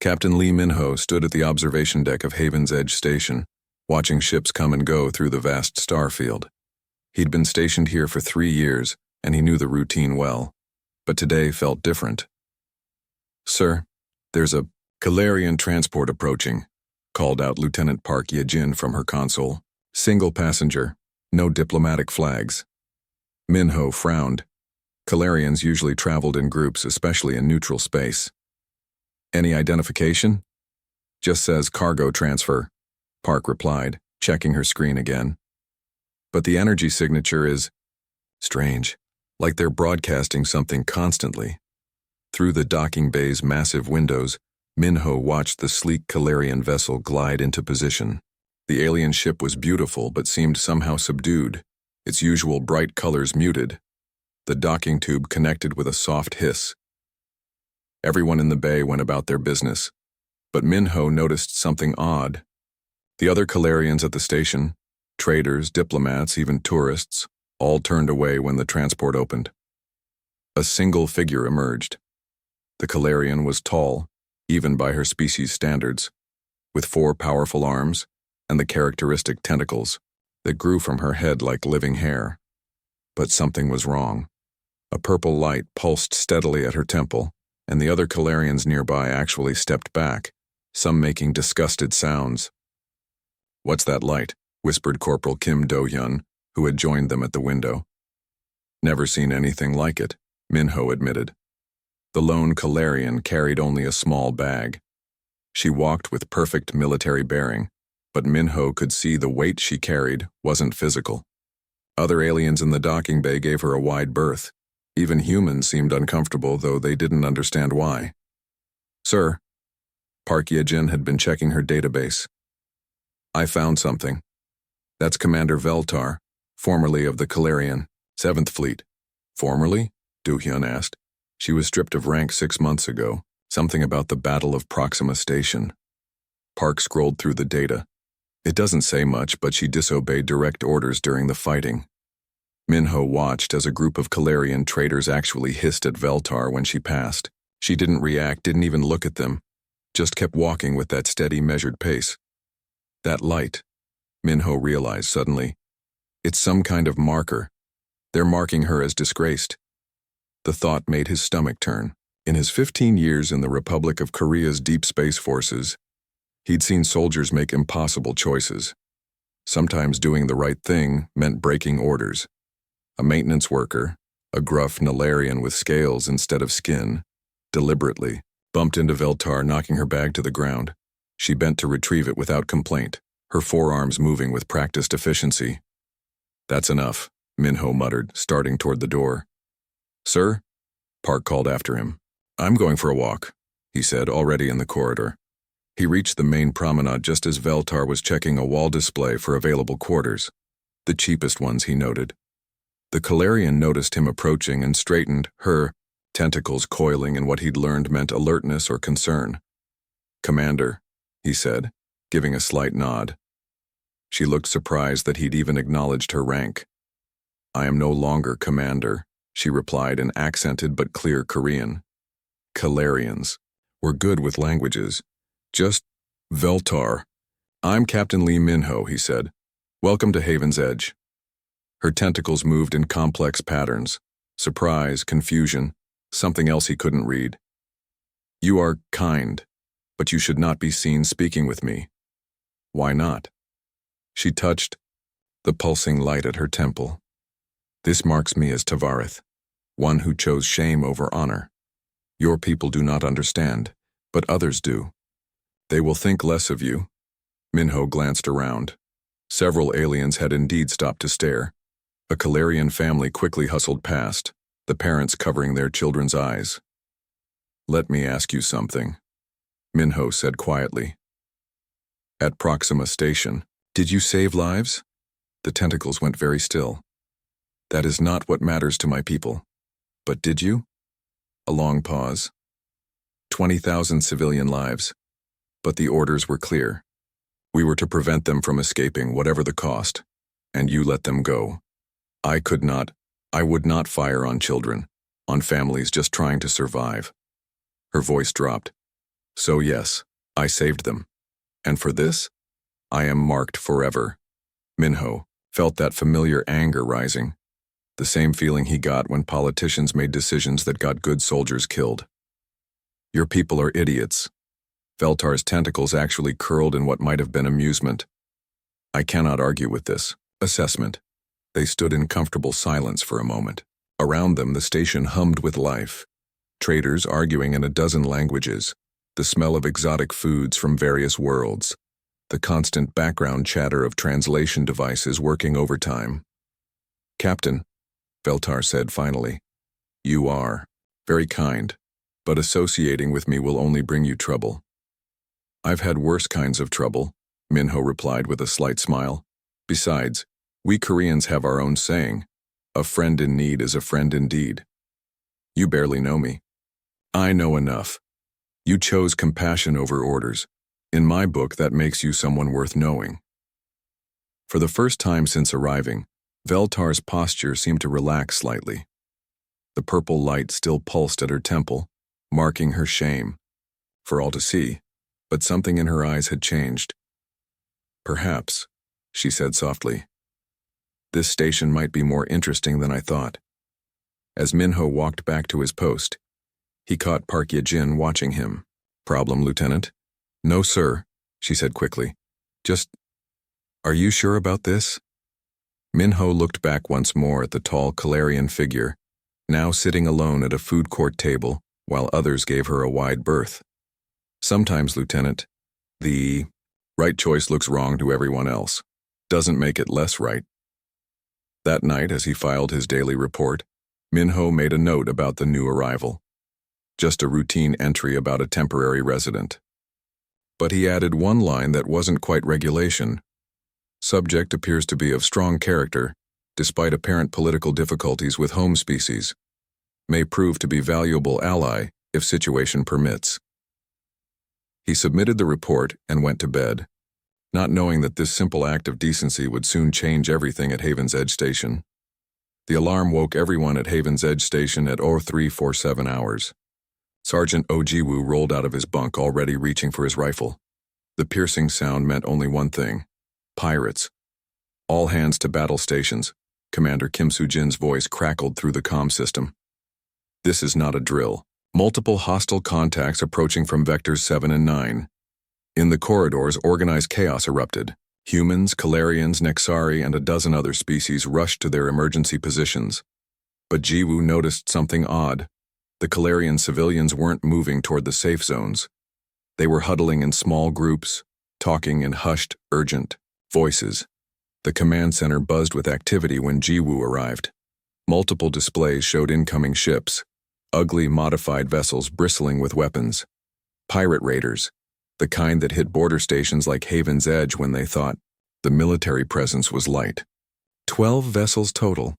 Captain Lee Minho stood at the observation deck of Haven's Edge Station, watching ships come and go through the vast star field. He'd been stationed here for 3 years, and he knew the routine well, but today felt different. "Sir, there's a Galarian transport approaching," called out Lieutenant Park Yejin from her console. "Single passenger, no diplomatic flags." Minho frowned. Galarians usually traveled in groups, especially in neutral space. "Any identification?" "Just says cargo transfer," Park replied, checking her screen again. "But the energy signature is strange, like they're broadcasting something constantly." Through the docking bay's massive windows, Minho watched the sleek Galarian vessel glide into position. The alien ship was beautiful but seemed somehow subdued, its usual bright colors muted. The docking tube connected with a soft hiss. Everyone in the bay went about their business, but Minho noticed something odd. The other Galarians at the station, traders, diplomats, even tourists, all turned away when the transport opened. A single figure emerged. The Galarian was tall, even by her species standards, with 4 powerful arms and the characteristic tentacles that grew from her head like living hair. But something was wrong. A purple light pulsed steadily at her temple, and the other Galarians nearby actually stepped back, some making disgusted sounds. "What's that light?" whispered Corporal Kim Do-hyun, who had joined them at the window. "Never seen anything like it," Minho admitted. The lone Galarian carried only a small bag. She walked with perfect military bearing, but Minho could see the weight she carried wasn't physical. Other aliens in the docking bay gave her a wide berth. Even humans seemed uncomfortable, though they didn't understand why. "Sir," Park Yejin had been checking her database. "I found something. That's Commander Veltar, formerly of the Galarian 7th Fleet." "Formerly?" Do-hyun asked. "She was stripped of rank 6 months ago. Something about the Battle of Proxima Station." Park scrolled through the data. "It doesn't say much, but she disobeyed direct orders during the fighting." Minho watched as a group of Galarian traders actually hissed at Veltar when she passed. She didn't react, didn't even look at them, just kept walking with that steady, measured pace. That light, Minho realized suddenly. It's some kind of marker. They're marking her as disgraced. The thought made his stomach turn. In his 15 years in the Republic of Korea's Deep Space Forces, he'd seen soldiers make impossible choices. Sometimes doing the right thing meant breaking orders. A maintenance worker, a gruff Nalarian with scales instead of skin, deliberately bumped into Veltar, knocking her bag to the ground. She bent to retrieve it without complaint, her forearms moving with practiced efficiency. "That's enough," Minho muttered, starting toward the door. "Sir?" Park called after him. "I'm going for a walk," he said, already in the corridor. He reached the main promenade just as Veltar was checking a wall display for available quarters. The cheapest ones, he noted. The Galarian noticed him approaching and straightened, her tentacles coiling in what he'd learned meant alertness or concern. "Commander," he said, giving a slight nod. She looked surprised that he'd even acknowledged her rank. "I am no longer commander," she replied in accented but clear Korean. Galarians were good with languages. "Just Veltar." "I'm Captain Lee Minho," he said. "Welcome to Haven's Edge." Her tentacles moved in complex patterns. Surprise, confusion, something else he couldn't read. "You are kind, but you should not be seen speaking with me." "Why not?" She touched the pulsing light at her temple. "This marks me as Tavarith, one who chose shame over honor. Your people do not understand, but others do. They will think less of you." Minho glanced around. Several aliens had indeed stopped to stare. A Galarian family quickly hustled past, the parents covering their children's eyes. "Let me ask you something," Minho said quietly. "At Proxima Station, did you save lives?" The tentacles went very still. "That is not what matters to my people. But did you?" A long pause. 20,000 civilian lives. But the orders were clear. We were to prevent them from escaping, whatever the cost, and you let them go. I would not fire on children, on families just trying to survive. Her voice dropped. So yes, I saved them. And for this, I am marked forever. Minho felt that familiar anger rising, the same feeling he got when politicians made decisions that got good soldiers killed. Your people are idiots. Veltar's tentacles actually curled in what might have been amusement. I cannot argue with this assessment. They stood in comfortable silence for a moment. Around them, the station hummed with life. Traders arguing in a dozen languages, the smell of exotic foods from various worlds, the constant background chatter of translation devices working overtime. Captain, Veltar said finally, you are very kind, but associating with me will only bring you trouble. I've had worse kinds of trouble, Minho replied with a slight smile. Besides, we Koreans have our own saying, a friend in need is a friend indeed. You barely know me. I know enough. You chose compassion over orders. In my book, that makes you someone worth knowing. For the first time since arriving, Veltar's posture seemed to relax slightly. The purple light still pulsed at her temple, marking her shame, for all to see, but something in her eyes had changed. Perhaps, she said softly, this station might be more interesting than I thought. As Minho walked back to his post, he caught Park Ye-jin watching him. Problem, Lieutenant? No, sir, she said quickly. Just, are you sure about this? Minho looked back once more at the tall Calarian figure, now sitting alone at a food court table, while others gave her a wide berth. Sometimes, Lieutenant, the right choice looks wrong to everyone else. Doesn't make it less right. That night, as he filed his daily report, Minho made a note about the new arrival. Just a routine entry about a temporary resident. But he added one line that wasn't quite regulation. Subject appears to be of strong character, despite apparent political difficulties with home species. May prove to be valuable ally if situation permits. He submitted the report and went to bed, not knowing that this simple act of decency would soon change everything at Haven's Edge Station. The alarm woke everyone at Haven's Edge Station at 0347 hours. Sergeant Ojiwu rolled out of his bunk, already reaching for his rifle. The piercing sound meant only one thing: pirates. All hands to battle stations, Commander Kim Soo-jin's voice crackled through the comm system. This is not a drill. Multiple hostile contacts approaching from vectors 7 and 9. In the corridors, organized chaos erupted. Humans, Calarians, Nexari, and a dozen other species rushed to their emergency positions. But Jiwoo noticed something odd. The Calarian civilians weren't moving toward the safe zones. They were huddling in small groups, talking in hushed, urgent voices. The command center buzzed with activity when Jiwoo arrived. Multiple displays showed incoming ships, ugly, modified vessels bristling with weapons. Pirate raiders, the kind that hit border stations like Haven's Edge when they thought the military presence was light. 12 vessels total,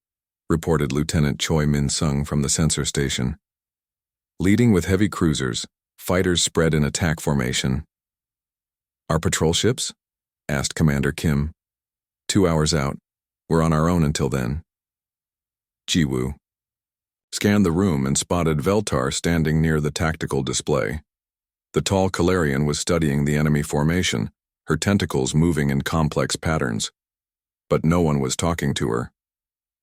reported Lieutenant Choi Min-sung from the sensor station. Leading with heavy cruisers, fighters spread in attack formation. Our patrol ships? Asked Commander Kim. 2 hours out. We're on our own until then. Jiwoo scanned the room and spotted Veltar standing near the tactical display. The tall Calarian was studying the enemy formation, her tentacles moving in complex patterns. But no one was talking to her.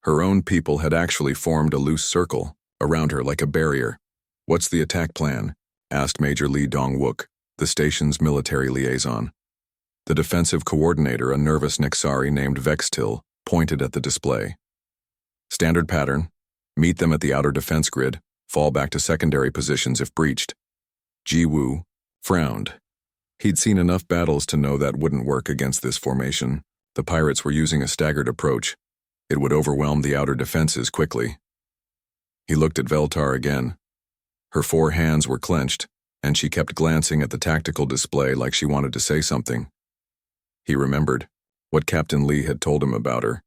Her own people had actually formed a loose circle around her like a barrier. What's the attack plan? Asked Major Lee Dong-wook, the station's military liaison. The defensive coordinator, a nervous Nexari named Vextil, pointed at the display. Standard pattern: meet them at the outer defense grid, fall back to secondary positions if breached. Jiwoo frowned. He'd seen enough battles to know that wouldn't work against this formation. The pirates were using a staggered approach. It would overwhelm the outer defenses quickly. He looked at Veltar again. Her 4 hands were clenched, and she kept glancing at the tactical display like she wanted to say something. He remembered what Captain Lee had told him about her,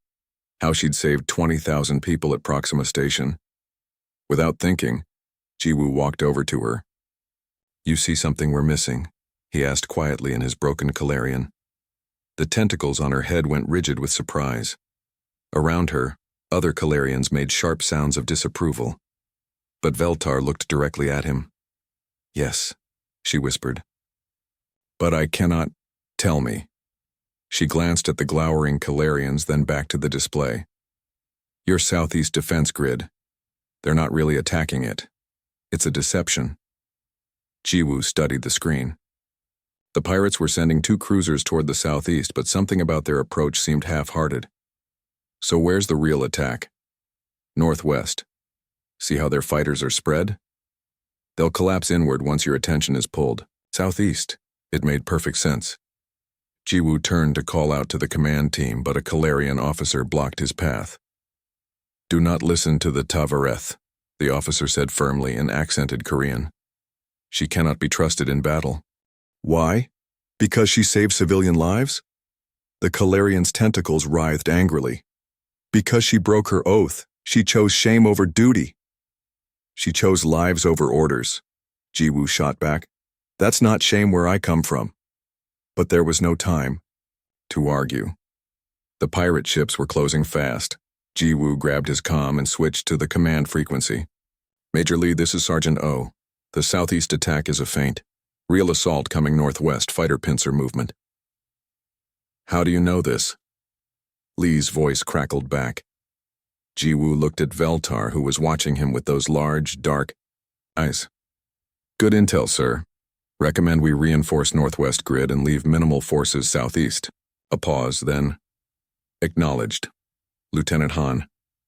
how she'd saved 20,000 people at Proxima Station. Without thinking, Jiwoo walked over to her. You see something we're missing? He asked quietly in his broken Calarian. The tentacles on her head went rigid with surprise. Around her, other Calarians made sharp sounds of disapproval. But Veltar looked directly at him. Yes, she whispered. But I cannot. Tell me. She glanced at the glowering Calarians, then back to the display. Your southeast defense grid. They're not really attacking it. It's a deception. Jiwoo studied the screen. The pirates were sending 2 cruisers toward the southeast, but something about their approach seemed half-hearted. So where's the real attack? Northwest. See how their fighters are spread? They'll collapse inward once your attention is pulled. Southeast. It made perfect sense. Jiwoo turned to call out to the command team, but a Calarian officer blocked his path. Do not listen to the Tavareth, the officer said firmly in accented Korean. She cannot be trusted in battle. Why? Because she saved civilian lives? The Calarian's tentacles writhed angrily. Because she broke her oath, she chose shame over duty. She chose lives over orders, Jiwoo shot back. That's not shame where I come from. But there was no time to argue. The pirate ships were closing fast. Jiwoo grabbed his comm and switched to the command frequency. Major Lee, this is Sergeant O. The southeast attack is a feint. Real assault coming northwest, fighter pincer movement. How do you know this? Lee's voice crackled back. Jiwoo looked at Veltar, who was watching him with those large, dark eyes. Good intel, sir. Recommend we reinforce northwest grid and leave minimal forces southeast. A pause, then. Acknowledged. Lieutenant Han.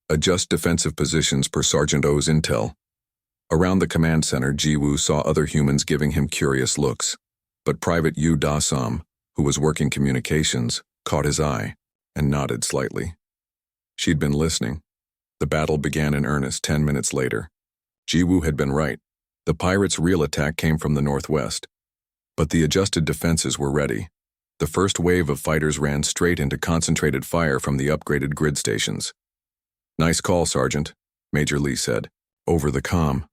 Adjust defensive positions per Sergeant O's intel. Around the command center, Jiwoo saw other humans giving him curious looks. But Private Yu Da-sam, who was working communications, caught his eye and nodded slightly. She'd been listening. The battle began in earnest 10 minutes later. Jiwoo had been right. The pirates' real attack came from the northwest. But the adjusted defenses were ready. The first wave of fighters ran straight into concentrated fire from the upgraded grid stations. Nice call, Sergeant, Major Lee said, over the comm.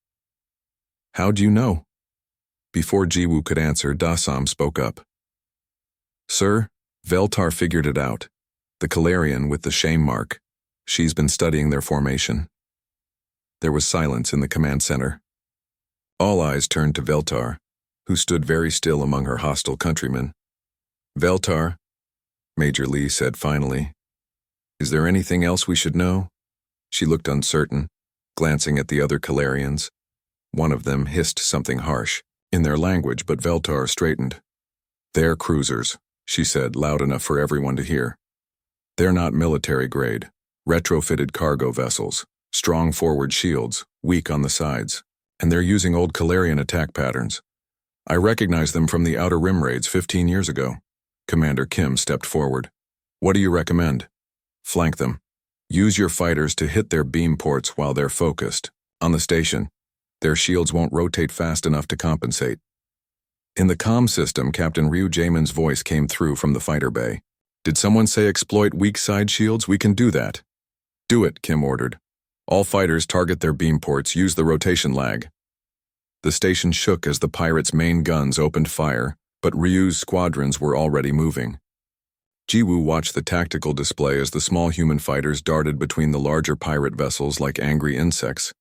How'd you know? Before Jiwoo could answer, Da-sam spoke up. Sir, Veltar figured it out. The Calarian with the shame mark. She's been studying their formation. There was silence in the command center. All eyes turned to Veltar, who stood very still among her hostile countrymen. Veltar, Major Lee said finally, is there anything else we should know? She looked uncertain, glancing at the other Calarians. One of them hissed something harsh, in their language, but Veltar straightened. They're cruisers, she said, loud enough for everyone to hear. They're not military grade, retrofitted cargo vessels, strong forward shields, weak on the sides. And they're using old Calarian attack patterns. I recognize them from the Outer Rim raids 15 years ago. Commander Kim stepped forward. What do you recommend? Flank them. Use your fighters to hit their beam ports while they're focused. On the station, their shields won't rotate fast enough to compensate. In the comm system, Captain Ryu Jamin's voice came through from the fighter bay. Did someone say exploit weak side shields? We can do that. Do it, Kim ordered. All fighters target their beam ports, use the rotation lag. The station shook as the pirates' main guns opened fire, but Ryu's squadrons were already moving. Jiwoo watched the tactical display as the small human fighters darted between the larger pirate vessels like angry insects,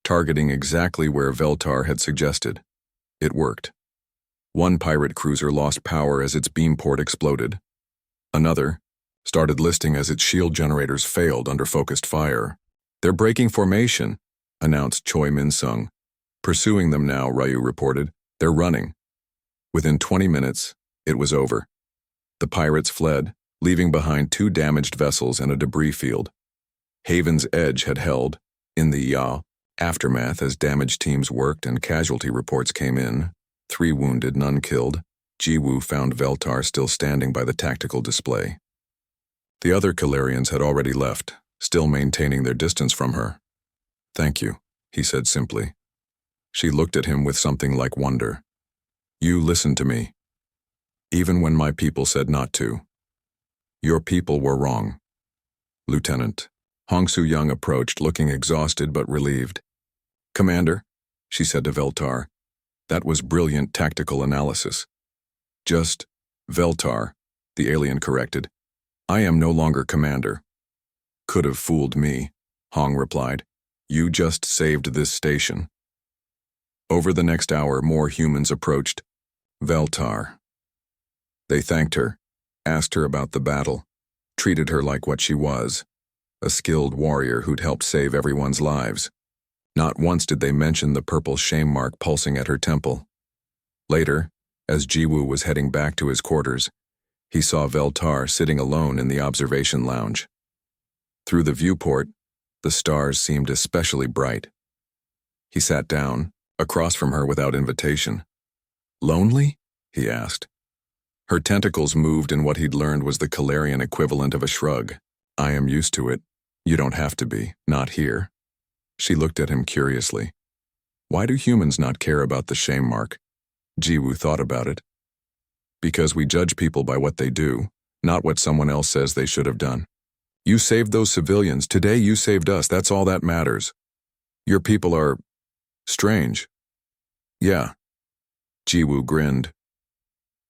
targeting exactly where Veltar had suggested. It worked. One pirate cruiser lost power as its beam port exploded. Another started listing as its shield generators failed under focused fire. They're breaking formation, announced Choi Min-sung. Pursuing them now, Ryu reported. They're running. Within 20 minutes, it was over. The pirates fled, leaving behind 2 damaged vessels and a debris field. Haven's Edge had held, in the aftermath as damage teams worked and casualty reports came in. 3 wounded, none killed. Jiwoo found Veltar still standing by the tactical display. The other Calarians had already left, still maintaining their distance from her. Thank you, he said simply. She looked at him with something like wonder. You listened to me, even when my people said not to. Your people were wrong. Lieutenant. Hong Soo-young approached, looking exhausted but relieved. Commander, she said to Veltar, that was brilliant tactical analysis. Just, Veltar, the alien corrected. I am no longer commander. Could have fooled me, Hong replied. You just saved this station. Over the next hour, more humans approached, Veltar. They thanked her, asked her about the battle, treated her like what she was, a skilled warrior who'd helped save everyone's lives. Not once did they mention the purple shame mark pulsing at her temple. Later, as Jiwoo was heading back to his quarters, he saw Veltar sitting alone in the observation lounge. Through the viewport, the stars seemed especially bright. He sat down, across from her without invitation. "Lonely?" he asked. Her tentacles moved in what he'd learned was the Calarian equivalent of a shrug. "I am used to it. You don't have to be, not here." She looked at him curiously. Why do humans not care about the shame mark? Jiwoo thought about it. Because we judge people by what they do, not what someone else says they should have done. You saved those civilians. Today you saved us. That's all that matters. Your people are strange. Yeah. Jiwoo grinned.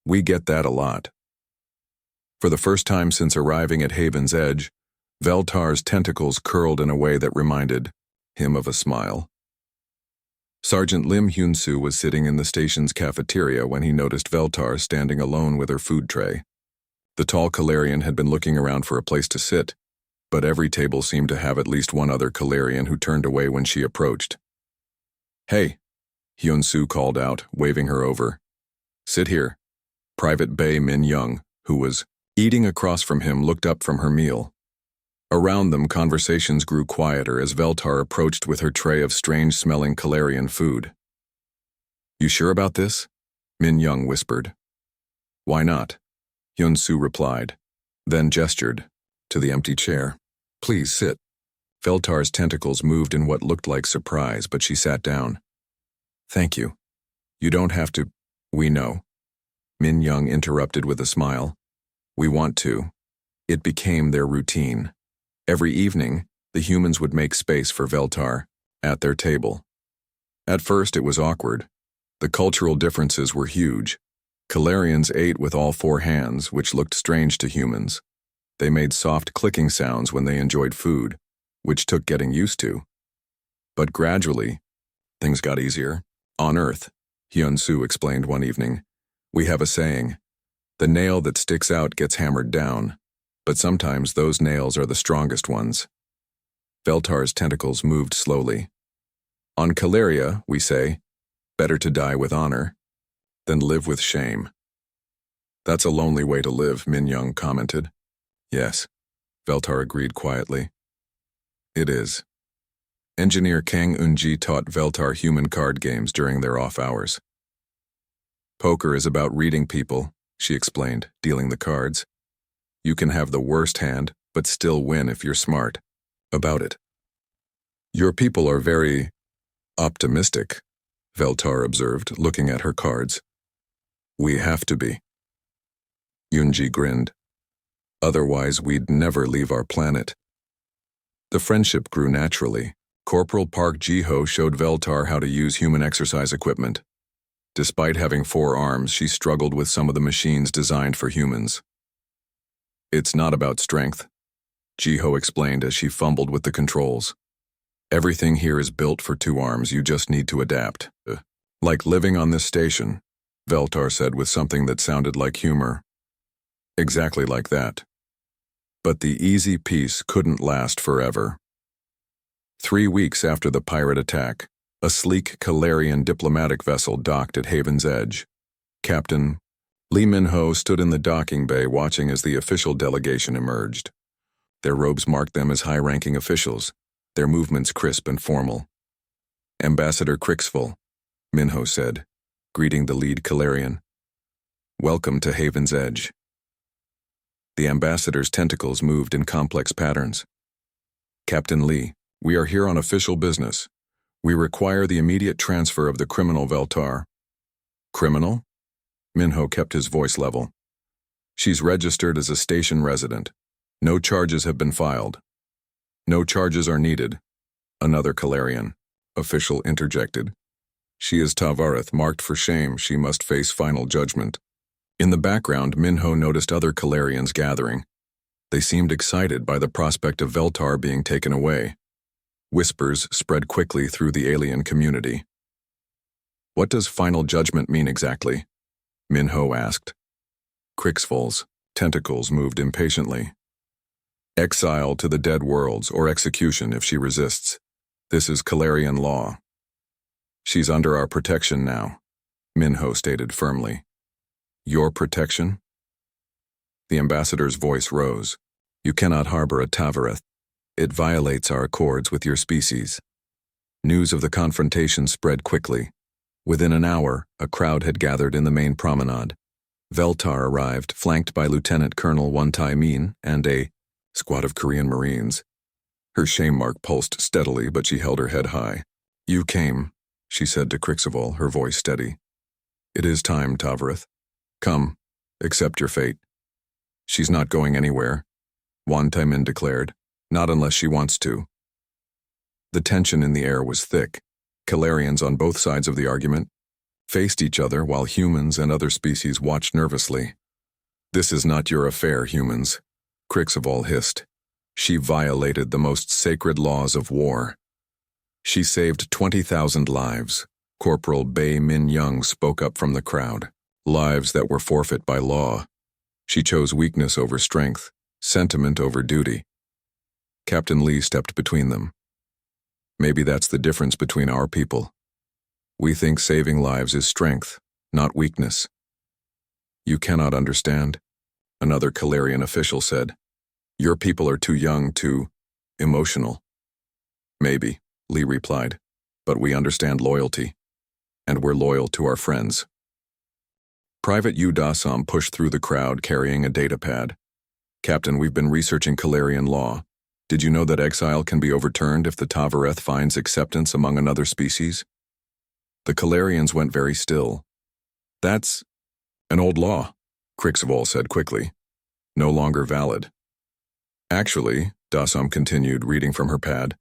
We get that a lot. For the first time since arriving at Haven's Edge, Veltar's tentacles curled in a way that reminded him of a smile. Sergeant Lim Hyun-soo was sitting in the station's cafeteria when he noticed Veltar standing alone with her food tray. The tall Calarian had been looking around for a place to sit, but every table seemed to have at least one other Calarian who turned away when she approached. "Hey," Hyun-soo called out, waving her over. "Sit here." Private Bae Min-young, who was eating across from him, looked up from her meal. Around them, conversations grew quieter as Veltar approached with her tray of strange-smelling Calarian food. "You sure about this?" Min-young whispered. "Why not?" Hyun-soo replied, then gestured to the empty chair. "Please sit." Veltar's tentacles moved in what looked like surprise, but she sat down. "Thank you. You don't have to. We know." Min-young interrupted with a smile. "We want to." It became their routine. Every evening, the humans would make space for Veltar at their table. At first, it was awkward. The cultural differences were huge. Calarians ate with all four hands, which looked strange to humans. They made soft clicking sounds when they enjoyed food, which took getting used to. But gradually, things got easier. On Earth, Hyun-soo explained one evening, we have a saying, "The nail that sticks out gets hammered down." But sometimes those nails are the strongest ones. Veltar's tentacles moved slowly. On Calaria, we say, better to die with honor than live with shame. That's a lonely way to live, Min-young commented. Yes, Veltar agreed quietly. It is. Engineer Kang Eun-ji taught Veltar human card games during their off hours. Poker is about reading people, she explained, dealing the cards. You can have the worst hand, but still win if you're smart about it. Your people are very optimistic, Veltar observed, looking at her cards. We have to be. Yoon-ji grinned. Otherwise, we'd never leave our planet. The friendship grew naturally. Corporal Park Ji-ho showed Veltar how to use human exercise equipment. Despite having 4 arms, she struggled with some of the machines designed for humans. It's not about strength, Ji-ho explained as she fumbled with the controls. Everything here is built for 2 arms, you just need to adapt. Like living on this station, Veltar said with something that sounded like humor. Exactly like that. But the easy peace couldn't last forever. 3 weeks after the pirate attack, a sleek Calarian diplomatic vessel docked at Haven's Edge. Captain Lee Min-ho stood in the docking bay watching as the official delegation emerged. Their robes marked them as high-ranking officials, their movements crisp and formal. Ambassador Crixful, Min-ho said, greeting the lead Calarian. Welcome to Haven's Edge. The ambassador's tentacles moved in complex patterns. Captain Lee, we are here on official business. We require the immediate transfer of the criminal Veltar. Criminal? Min-ho kept his voice level. She's registered as a station resident. No charges have been filed. No charges are needed. Another Calarian official interjected. She is Tavareth, marked for shame. She must face final judgment. In the background, Min-ho noticed other Calarians gathering. They seemed excited by the prospect of Veltar being taken away. Whispers spread quickly through the alien community. What does final judgment mean exactly? Minho asked. Crixvol's tentacles moved impatiently. Exile to the dead worlds or execution if she resists. This is Calarian law. She's under our protection now, Minho stated firmly. Your protection? The ambassador's voice rose. You cannot harbor a Tavareth. It violates our accords with your species. News of the confrontation spread quickly. Within an hour, a crowd had gathered in the main promenade. Veltar arrived, flanked by Lieutenant Colonel Won-Tai Min and a squad of Korean Marines. Her shame mark pulsed steadily, but she held her head high. You came, she said to Crixivol, her voice steady. It is time, Tavareth. Come, accept your fate. She's not going anywhere, Won-Tai Min declared, not unless she wants to. The tension in the air was thick. Calarians on both sides of the argument faced each other while humans and other species watched nervously. This is not your affair, humans, Crixivol hissed. She violated the most sacred laws of war. She saved 20,000 lives. Corporal Bei Min Young spoke up from the crowd. Lives that were forfeit by law. She chose weakness over strength, sentiment over duty. Captain Lee stepped between them. Maybe that's the difference between our people. We think saving lives is strength, not weakness. You cannot understand, another Calarian official said. Your people are too young, too emotional. Maybe, Lee replied, but we understand loyalty, and we're loyal to our friends. Private Yu Dasam pushed through the crowd carrying a datapad. Captain, we've been researching Calarian law. Did you know that exile can be overturned if the Tavareth finds acceptance among another species? The Calarians went very still. That's an old law, Crixivol said quickly. No longer valid. Actually, Dasam continued, reading from her pad,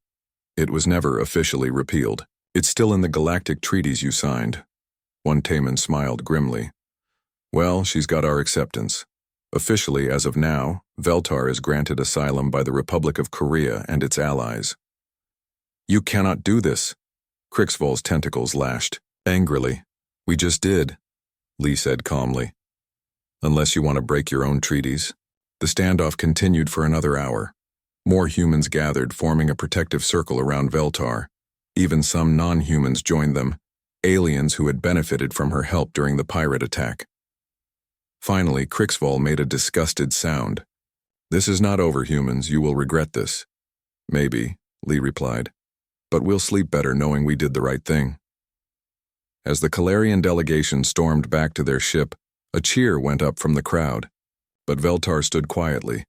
it was never officially repealed. It's still in the galactic treaties you signed. Won-Tai Min smiled grimly. Well, she's got our acceptance. Officially, as of now, Veltar is granted asylum by the Republic of Korea and its allies. You cannot do this, Crixvol's tentacles lashed, angrily. We just did, Lee said calmly. Unless you want to break your own treaties. The standoff continued for another hour. More humans gathered, forming a protective circle around Veltar. Even some non-humans joined them, aliens who had benefited from her help during the pirate attack. Finally, Crixvol made a disgusted sound. This is not over, humans. You will regret this. Maybe, Lee replied. But we'll sleep better knowing we did the right thing. As the Calarian delegation stormed back to their ship, a cheer went up from the crowd. But Veltar stood quietly,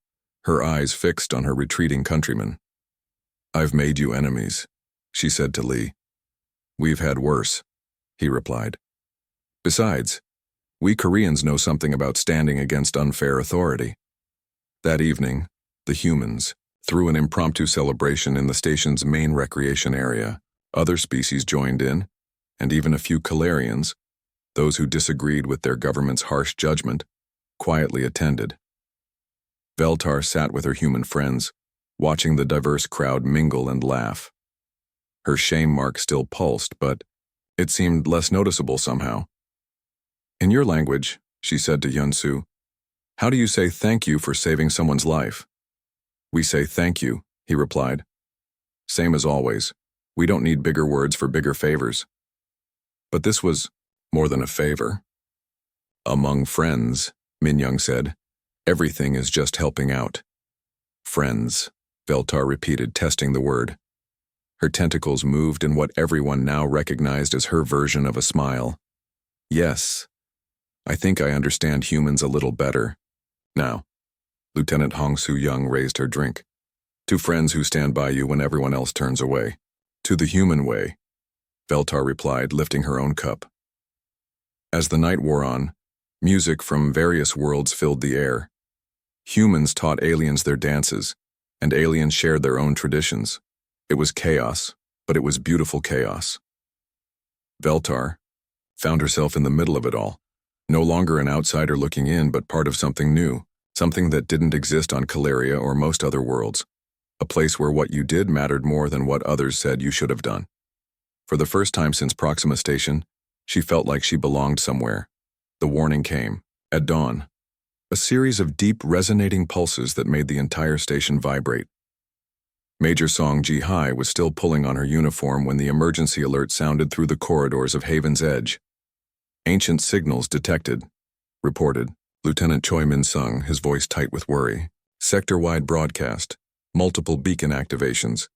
her eyes fixed on her retreating countrymen. I've made you enemies, she said to Lee. We've had worse, he replied. Besides, we Koreans know something about standing against unfair authority. That evening, the humans threw an impromptu celebration in the station's main recreation area. Other species joined in, and even a few Calarians, those who disagreed with their government's harsh judgment, quietly attended. Veltar sat with her human friends, watching the diverse crowd mingle and laugh. Her shame mark still pulsed, but it seemed less noticeable somehow. In your language, she said to Yunsu, how do you say thank you for saving someone's life? We say thank you, he replied. Same as always. We don't need bigger words for bigger favors. But this was more than a favor. Among friends, Min Young said, everything is just helping out. Friends, Veltar repeated, testing the word. Her tentacles moved in what everyone now recognized as her version of a smile. Yes, I think I understand humans a little better. Now, Lieutenant Hong Soo-young raised her drink. To friends who stand by you when everyone else turns away. To the human way, Veltar replied, lifting her own cup. As the night wore on, music from various worlds filled the air. Humans taught aliens their dances, and aliens shared their own traditions. It was chaos, but it was beautiful chaos. Veltar found herself in the middle of it all, no longer an outsider looking in, but part of something new, something that didn't exist on Calaria or most other worlds, a place where what you did mattered more than what others said you should have done. For the first time since Proxima Station, she felt like she belonged somewhere, The warning came, at dawn. A series of deep, resonating pulses that made the entire station vibrate. Major Song Ji-hai was still pulling on her uniform when the emergency alert sounded through the corridors of Haven's Edge. Ancient signals detected, reported Lieutenant Choi Min-sung, his voice tight with worry. Sector-wide broadcast, multiple beacon activations.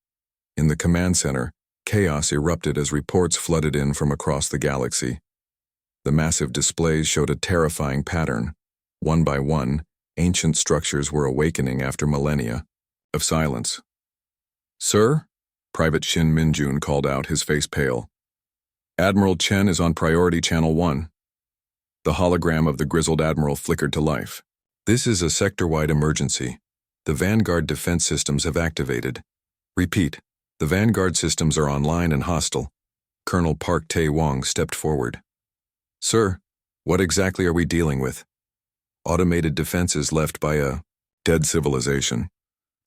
In the command center, chaos erupted as reports flooded in from across the galaxy. The massive displays showed a terrifying pattern. One by one, ancient structures were awakening after millennia of silence. "Sir?" Private Shin Min-jun called out, his face pale. "Admiral Chen is on priority channel 1. The hologram of the grizzled admiral flickered to life. "This is a sector-wide emergency. The Vanguard defense systems have activated. Repeat, the Vanguard systems are online and hostile." Colonel Park Tae-wong stepped forward. "Sir, what exactly are we dealing with?" "Automated defenses left by a dead civilization.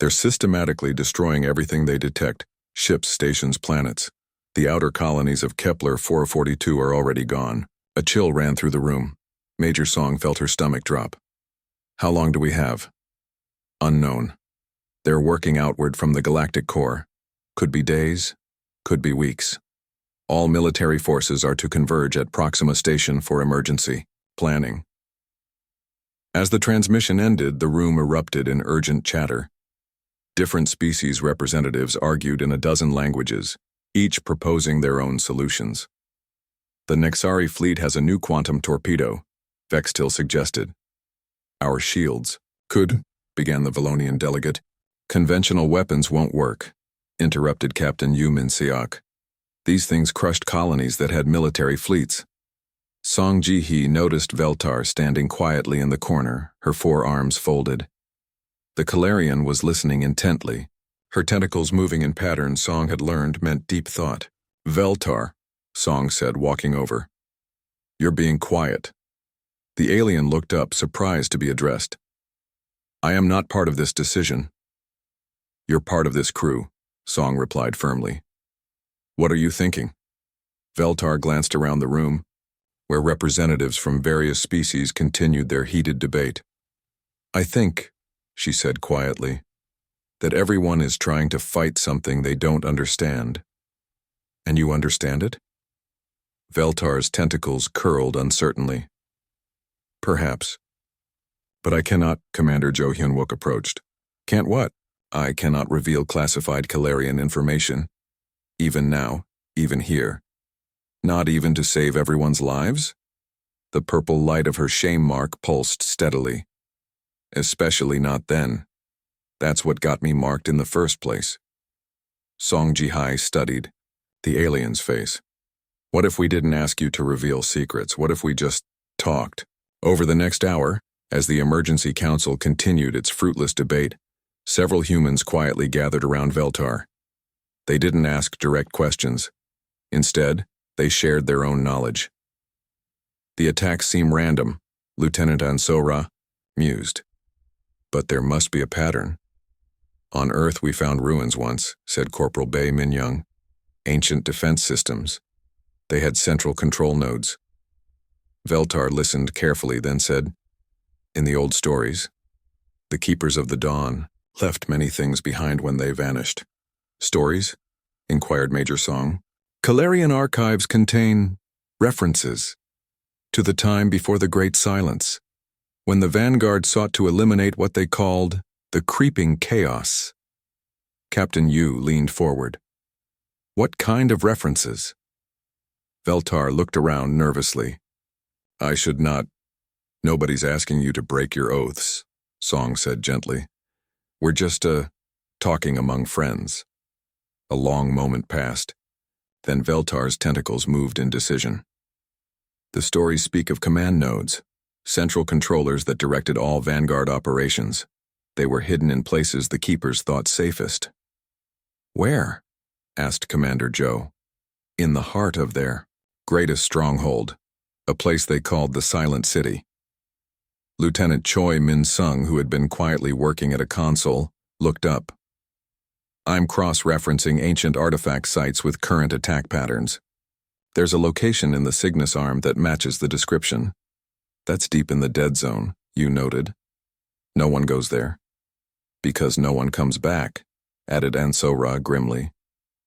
They're systematically destroying everything they detect, ships, stations, planets. The outer colonies of Kepler 442 are already gone." A chill ran through the room. Major Song felt her stomach drop. "How long do we have?" "Unknown. They're working outward from the galactic core. Could be days, could be weeks. All military forces are to converge at Proxima Station for emergency planning." As the transmission ended, the room erupted in urgent chatter. Different species representatives argued in a dozen languages, each proposing their own solutions. "The Nexari fleet has a new quantum torpedo," Vextil suggested. "Our shields could," began the Valonian delegate. "Conventional weapons won't work," interrupted Captain Yu Min-seok. "These things crushed colonies that had military fleets." Song Ji-hee noticed Veltar standing quietly in the corner, her forearms folded. The Calarian was listening intently. Her tentacles moving in patterns Song had learned meant deep thought. "Veltar," Song said, walking over. "You're being quiet." The alien looked up, surprised to be addressed. "I am not part of this decision." "You're part of this crew," Song replied firmly. "What are you thinking?" Veltar glanced around the room, where representatives from various species continued their heated debate. "I think," she said quietly, "that everyone is trying to fight something they don't understand." "And you understand it?" Veltar's tentacles curled uncertainly. "Perhaps. But I cannot," Commander Jo Hyun-wook approached. "Can't what?" "I cannot reveal classified Calarian information. Even now, even here. Not even to save everyone's lives?" The purple light of her shame mark pulsed steadily. "Especially not then. That's what got me marked in the first place." Song Ji-hai studied the alien's face. "What if we didn't ask you to reveal secrets? What if we just talked?" Over the next hour, as the Emergency Council continued its fruitless debate, several humans quietly gathered around Veltar. They didn't ask direct questions. Instead, they shared their own knowledge. "The attacks seem random," Lieutenant Ansora mused. "But there must be a pattern." "On Earth we found ruins once," said Corporal Bae Min-young. "Ancient defense systems. They had central control nodes." Veltar listened carefully, then said, "In the old stories, the Keepers of the Dawn left many things behind when they vanished." "Stories?" inquired Major Song. "Calarian archives contain references to the time before the Great Silence, when the Vanguard sought to eliminate what they called the creeping chaos." Captain Yu leaned forward. "What kind of references?" Veltar looked around nervously. "I should not. Nobody's asking you to break your oaths," Song said gently. "We're just, talking among friends." A long moment passed. Then Veltar's tentacles moved in decision. "The stories speak of command nodes, central controllers that directed all Vanguard operations. They were hidden in places the Keepers thought safest." "Where?" asked Commander Jo. "In the heart of their greatest stronghold, a place they called the Silent City." Lieutenant Choi Min-sung, who had been quietly working at a console, looked up. "I'm cross-referencing ancient artifact sites with current attack patterns. There's a location in the Cygnus arm that matches the description." That's deep in the dead zone, you noted. No one goes there. Because no one comes back, added Ansora grimly.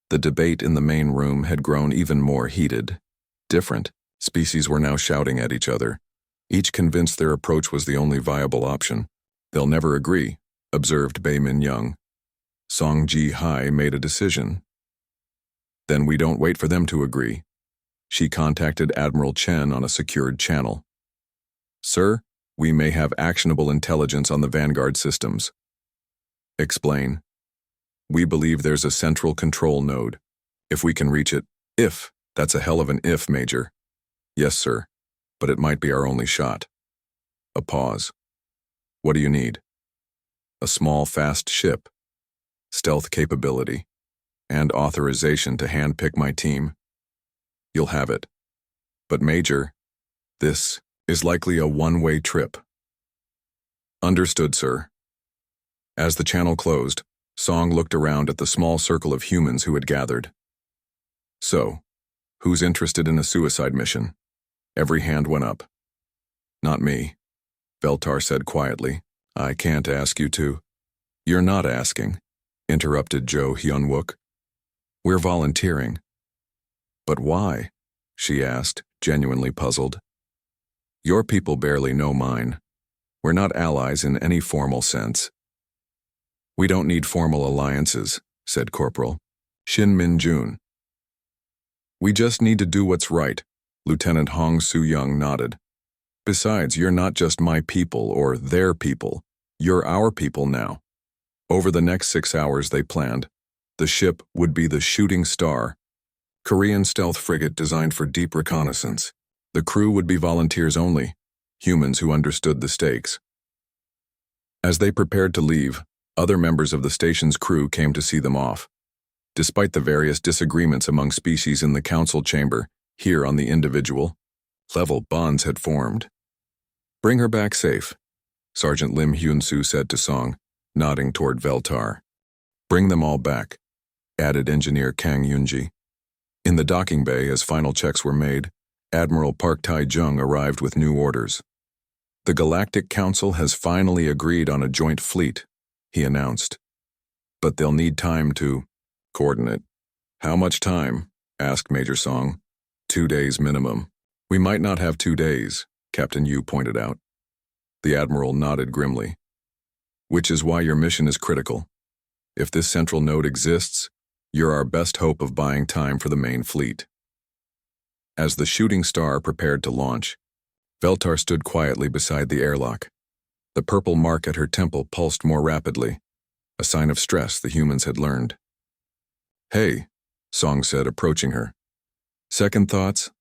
The debate in the main room had grown even more heated. Different species were now shouting at each other, each convinced their approach was the only viable option. They'll never agree, observed Bayman Young. Song Ji Hai made a decision. Then we don't wait for them to agree. She contacted Admiral Chen on a secured channel. Sir, we may have actionable intelligence on the Vanguard systems. Explain. We believe there's a central control node. If we can reach it, that's a hell of an if, Major. Yes, sir, but it might be our only shot. A pause. What do you need? A small, fast ship, stealth capability, and authorization to handpick my team. You'll have it. But Major, this is likely a one-way trip. Understood, sir. As the channel closed, Song looked around at the small circle of humans who had gathered. So, who's interested in a suicide mission? Every hand went up. Not me, Veltar said quietly. I can't ask you to. You're not asking, interrupted Jo Hyunwook. We're volunteering. But why? She asked, genuinely puzzled. Your people barely know mine. We're not allies in any formal sense. We don't need formal alliances, said Corporal Shin Min Jun. We just need to do what's right, Lieutenant Hong Soo-young nodded. Besides, you're not just my people or their people. You're our people now. Over the next 6 hours they planned, the ship would be the Shooting Star, Korean stealth frigate designed for deep reconnaissance. The crew would be volunteers only, humans who understood the stakes. As they prepared to leave, other members of the station's crew came to see them off. Despite the various disagreements among species in the council chamber, here on the individual level, bonds had formed. Bring her back safe, Sergeant Lim Hyun-soo said to Song, nodding toward Veltar. Bring them all back, added Engineer Kang Yunji. In the docking bay, as final checks were made, Admiral Park Tai-jung arrived with new orders. The Galactic Council has finally agreed on a joint fleet, he announced. But they'll need time to coordinate. How much time? Asked Major Song. 2 days minimum. We might not have 2 days, Captain Yu pointed out. The Admiral nodded grimly. Which is why your mission is critical. If this central node exists, you're our best hope of buying time for the main fleet. As the Shooting Star prepared to launch, Veltar stood quietly beside the airlock. The purple mark at her temple pulsed more rapidly, a sign of stress the humans had learned. Hey, Song said, approaching her. Second thoughts?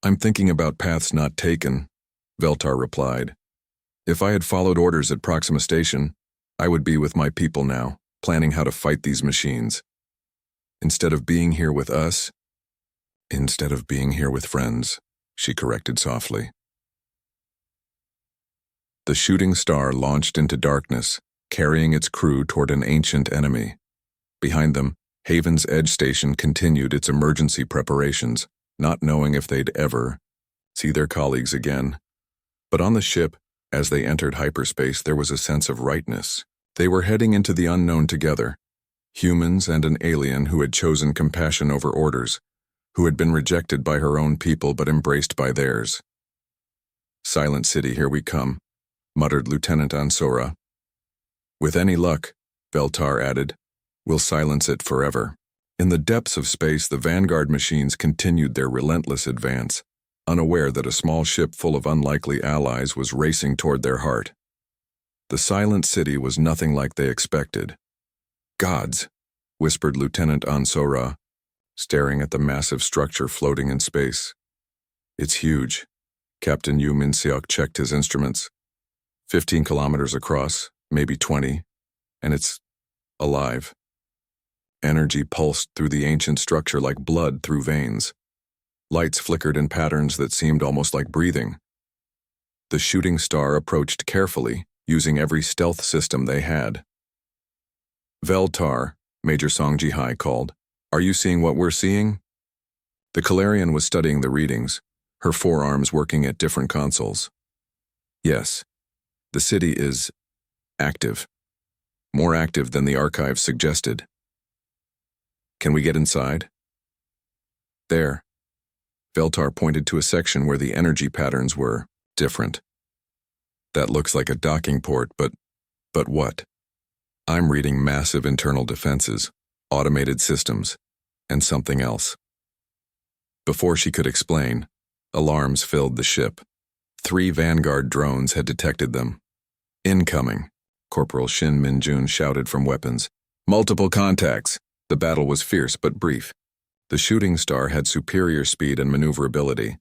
I'm thinking about paths not taken, Veltar replied. If I had followed orders at Proxima Station, I would be with my people now, planning how to fight these machines. Instead of being here with us, instead of being here with friends, she corrected softly. The Shooting Star launched into darkness, carrying its crew toward an ancient enemy. Behind them, Haven's Edge Station continued its emergency preparations, not knowing if they'd ever see their colleagues again. But on the ship, as they entered hyperspace, there was a sense of rightness. They were heading into the unknown together, humans and an alien who had chosen compassion over orders, who had been rejected by her own people but embraced by theirs. Silent City, here we come, muttered Lieutenant Ansora. With any luck, Veltar added, we'll silence it forever. In the depths of space, the Vanguard machines continued their relentless advance, unaware that a small ship full of unlikely allies was racing toward their heart. The silent city was nothing like they expected. Gods, whispered Lieutenant Ansora, staring at the massive structure floating in space. It's huge. Captain Yu Min-seok checked his instruments. 15 kilometers across, maybe 20, and it's alive. Energy pulsed through the ancient structure like blood through veins. Lights flickered in patterns that seemed almost like breathing. The Shooting Star approached carefully, using every stealth system they had. Veltar, Major Song Ji-hai called. Are you seeing what we're seeing? The Calarian was studying the readings, her forearms working at different consoles. Yes, the city is active. More active than the archives suggested. Can we get inside? There. Veltar pointed to a section where the energy patterns were different. That looks like a docking port, but what? I'm reading massive internal defenses, automated systems, and something else. Before she could explain, alarms filled the ship. 3 Vanguard drones had detected them. Incoming, Corporal Shin Min-jun shouted from weapons. Multiple contacts. The battle was fierce but brief. The shooting star had superior speed and maneuverability,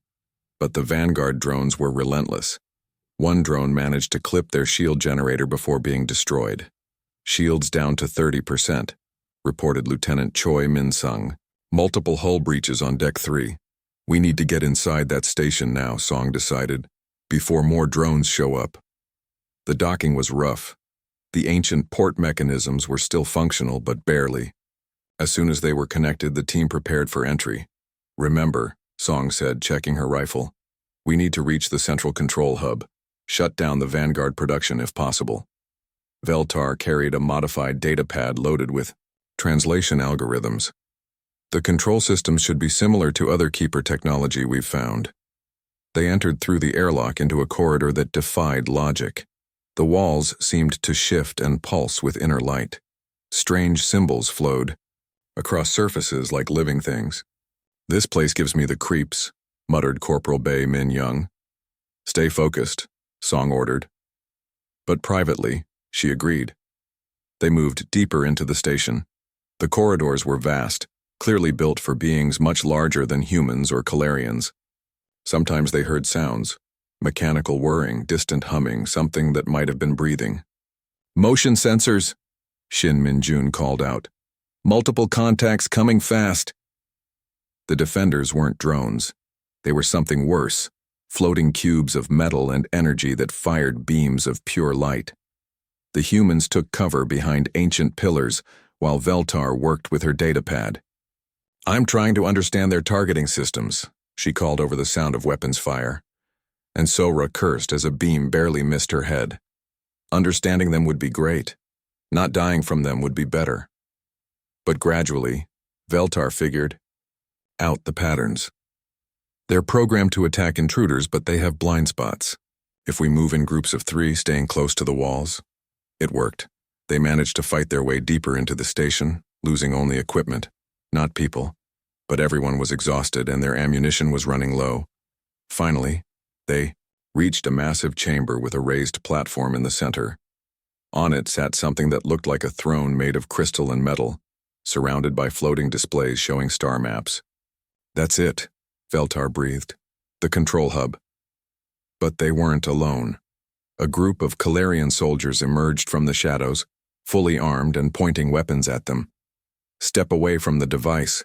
but the Vanguard drones were relentless. One drone managed to clip their shield generator before being destroyed. Shields down to 30%, reported Lieutenant Choi Min-sung. Multiple hull breaches on Deck 3. We need to get inside that station now, Song decided, before more drones show up. The docking was rough. The ancient port mechanisms were still functional, but barely. As soon as they were connected, the team prepared for entry. Remember, Song said, checking her rifle, we need to reach the central control hub. Shut down the Vanguard production if possible. Veltar carried a modified datapad loaded with translation algorithms. The control systems should be similar to other Keeper technology we've found. They entered through the airlock into a corridor that defied logic. The walls seemed to shift and pulse with inner light. Strange symbols flowed across surfaces like living things. This place gives me the creeps, muttered Corporal Bae Min-young. Stay focused, Song ordered. But privately, she agreed. They moved deeper into the station. The corridors were vast, clearly built for beings much larger than humans or Calarians. Sometimes they heard sounds, mechanical whirring, distant humming, something that might have been breathing. Motion sensors, Shin Min-jun called out. Multiple contacts coming fast. The defenders weren't drones. They were something worse, floating cubes of metal and energy that fired beams of pure light. The humans took cover behind ancient pillars while Veltar worked with her datapad. I'm trying to understand their targeting systems, she called over the sound of weapons fire. And Sora cursed as a beam barely missed her head. Understanding them would be great. Not dying from them would be better. But gradually, Veltar figured out the patterns. They're programmed to attack intruders, but they have blind spots. If we move in groups of 3, staying close to the walls. It worked. They managed to fight their way deeper into the station, losing only equipment, not people. But everyone was exhausted and their ammunition was running low. Finally, they reached a massive chamber with a raised platform in the center. On it sat something that looked like a throne made of crystal and metal, surrounded by floating displays showing star maps. That's it, Veltar breathed. The control hub. But they weren't alone. A group of Calarian soldiers emerged from the shadows, fully armed and pointing weapons at them. Step away from the device,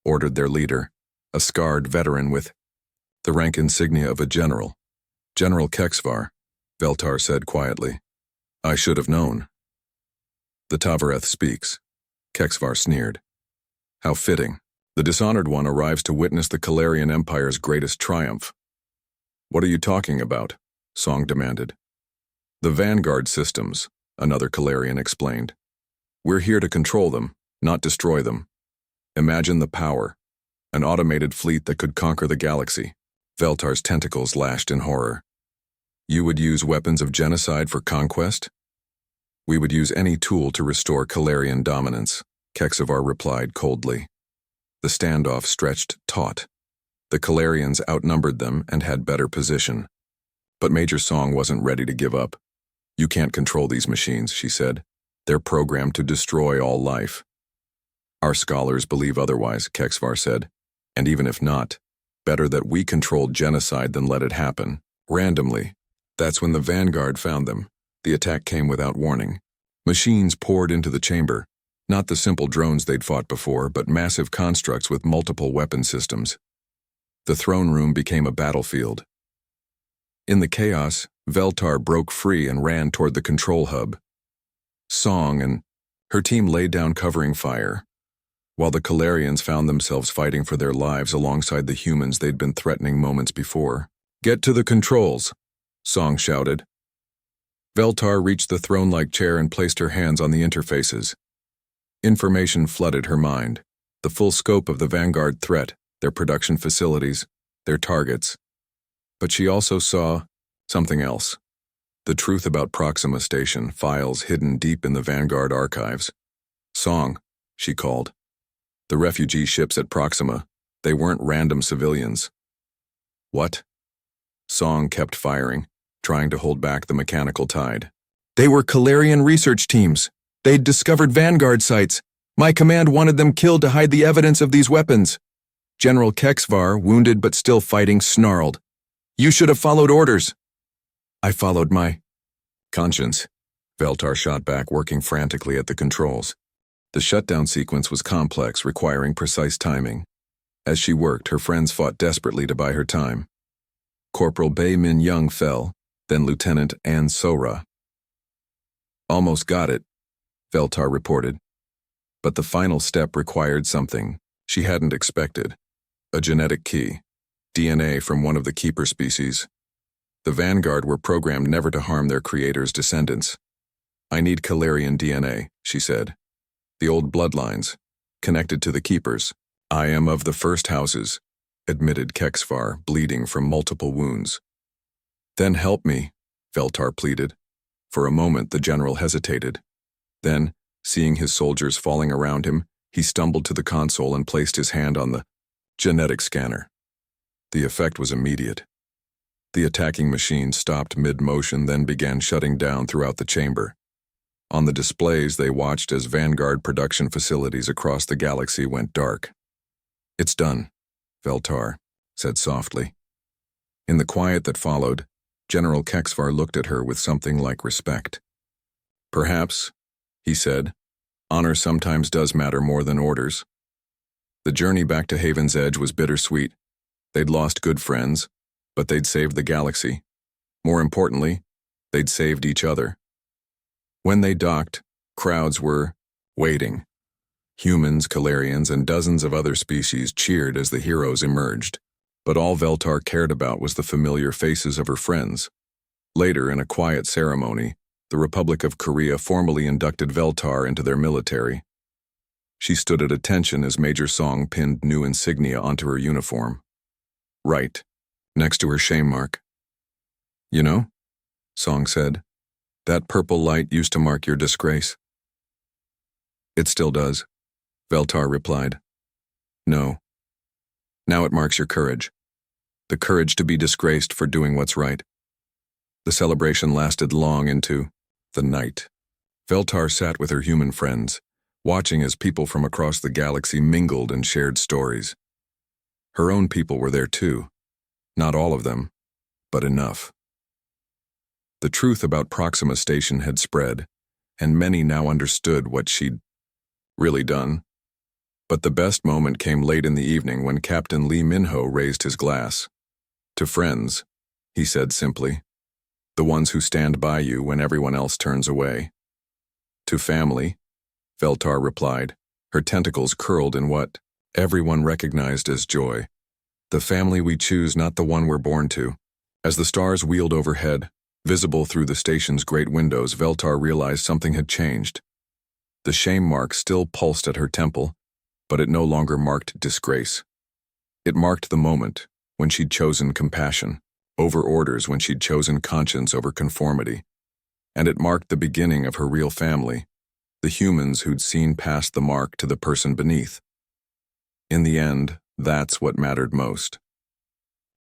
ordered their leader, a scarred veteran with the rank insignia of a general. General Kexvar, Veltar said quietly. I should have known. The Tavareth speaks. Kexvar sneered. How fitting. The dishonored one arrives to witness the Calarian Empire's greatest triumph. What are you talking about? Song demanded. The Vanguard systems, another Calarian explained. We're here to control them, not destroy them. Imagine the power. An automated fleet that could conquer the galaxy. Veltar's tentacles lashed in horror. You would use weapons of genocide for conquest? We would use any tool to restore Calarian dominance, Kexvar replied coldly. The standoff stretched taut. The Calarians outnumbered them and had better position. But Major Song wasn't ready to give up. You can't control these machines, she said. They're programmed to destroy all life. Our scholars believe otherwise, Kexvar said. And even if not, better that we controlled genocide than let it happen, randomly. That's when the Vanguard found them. The attack came without warning. Machines poured into the chamber. Not the simple drones they'd fought before, but massive constructs with multiple weapon systems. The throne room became a battlefield. In the chaos, Veltar broke free and ran toward the control hub. Song and her team laid down covering fire, while the Calarians found themselves fighting for their lives alongside the humans they'd been threatening moments before. Get to the controls, Song shouted. Veltar reached the throne-like chair and placed her hands on the interfaces. Information flooded her mind. The full scope of the Vanguard threat, their production facilities, their targets. But she also saw something else. The truth about Proxima Station, files hidden deep in the Vanguard archives. Song, she called. The refugee ships at Proxima, they weren't random civilians. What? Song kept firing, trying to hold back the mechanical tide. They were Calarian research teams. They'd discovered Vanguard sites. My command wanted them killed to hide the evidence of these weapons. General Kexvar, wounded but still fighting, snarled. You should have followed orders. I followed my conscience. Veltar shot back, working frantically at the controls. The shutdown sequence was complex, requiring precise timing. As she worked, her friends fought desperately to buy her time. Corporal Bei Min Young fell, then Lieutenant An Sora. Almost got it, Veltar reported. But the final step required something she hadn't expected. A genetic key. DNA from one of the Keeper species. The Vanguard were programmed never to harm their creator's descendants. I need Calarian DNA, she said. The old bloodlines, connected to the Keepers. I am of the first houses, admitted Kexvar, bleeding from multiple wounds. Then help me, Veltar pleaded. For a moment the general hesitated. Then, seeing his soldiers falling around him, he stumbled to the console and placed his hand on the genetic scanner. The effect was immediate. The attacking machine stopped mid-motion, then began shutting down throughout the chamber. On the displays, they watched as Vanguard production facilities across the galaxy went dark. It's done, Veltar said softly. In the quiet that followed, General Kexvar looked at her with something like respect. Perhaps, he said, honor sometimes does matter more than orders. The journey back to Haven's Edge was bittersweet. They'd lost good friends, but they'd saved the galaxy. More importantly, they'd saved each other. When they docked, crowds were waiting. Humans, Calarians, and dozens of other species cheered as the heroes emerged. But all Veltar cared about was the familiar faces of her friends. Later, in a quiet ceremony, the Republic of Korea formally inducted Veltar into their military. She stood at attention as Major Song pinned new insignia onto her uniform. Right, next to her shame mark. You know, Song said, that purple light used to mark your disgrace. It still does, Veltar replied. No. Now it marks your courage. The courage to be disgraced for doing what's right. The celebration lasted long into the night. Veltar sat with her human friends, watching as people from across the galaxy mingled and shared stories. Her own people were there too. Not all of them, but enough. The truth about Proxima Station had spread, and many now understood what she'd really done. But the best moment came late in the evening when Captain Lee Minho raised his glass. To friends, he said simply, the ones who stand by you when everyone else turns away. To family, Veltar replied, her tentacles curled in what everyone recognized as joy. The family we choose, not the one we're born to. As the stars wheeled overhead, visible through the station's great windows, Veltar realized something had changed. The shame mark still pulsed at her temple, but it no longer marked disgrace. It marked the moment when she'd chosen compassion over orders, when she'd chosen conscience over conformity. And it marked the beginning of her real family, the humans who'd seen past the mark to the person beneath. In the end, that's what mattered most.